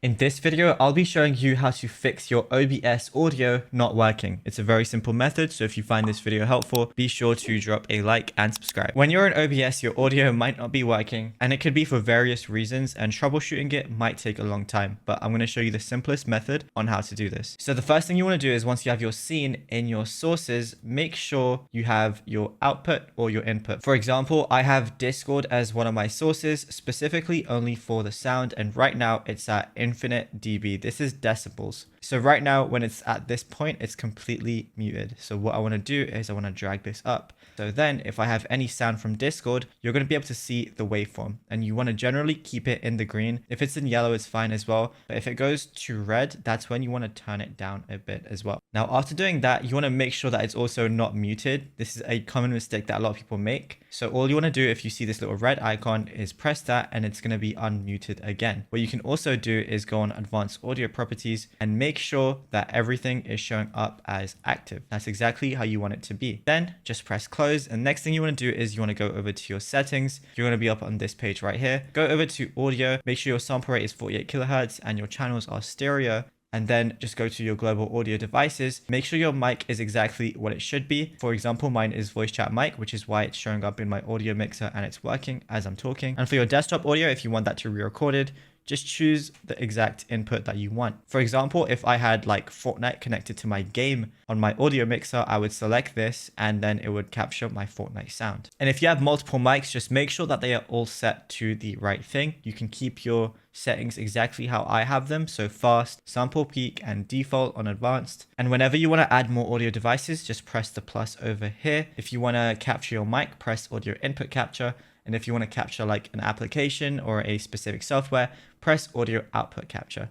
In this video, I'll be showing you how to fix your OBS audio not working. It's a very simple method, so if you find this video helpful, be sure to drop a like and subscribe. When you're in OBS, your audio might not be working, and it could be for various reasons, and troubleshooting it might take a long time, but I'm going to show you the simplest method on how to do this. So the first thing you want to do is once you have your scene in your sources, make sure you have your output or your input. For example, I have Discord as one of my sources, specifically only for the sound, and right now it's at infinite dB. This is decibels. So right now when it's at this point, it's completely muted. So what I want to do is I want to drag this up. So then if I have any sound from Discord, you're going to be able to see the waveform, and you want to generally keep it in the green. If it's in yellow, it's fine as well. But if it goes to red, that's when you want to turn it down a bit as well. Now, after doing that, you want to make sure that it's also not muted. This is a common mistake that a lot of people make. So all you want to do if you see this little red icon is press that, and it's going to be unmuted again. What you can also do is go on advanced audio properties and make sure that everything is showing up as active. That's exactly how you want it to be. Then just press close. And next thing you want to do is you want to go over to your settings. You're going to be up on this page right here. Go over to audio, make sure your sample rate is 48 kilohertz and your channels are stereo. And then just go to your global audio devices. Make sure your mic is exactly what it should be. For example, mine is voice chat mic, which is why it's showing up in my audio mixer and it's working as I'm talking. And for your desktop audio, if you want that to be re-recorded, just choose the exact input that you want. For example, if I had like Fortnite connected to my game on my audio mixer, I would select this and then it would capture my Fortnite sound. And if you have multiple mics, just make sure that they are all set to the right thing. You can keep your settings exactly how I have them. So fast, sample peak, and default on advanced. And whenever you want to add more audio devices, just press the plus over here. If you want to capture your mic, press audio input capture. And if you want to capture like an application or a specific software, press audio output capture.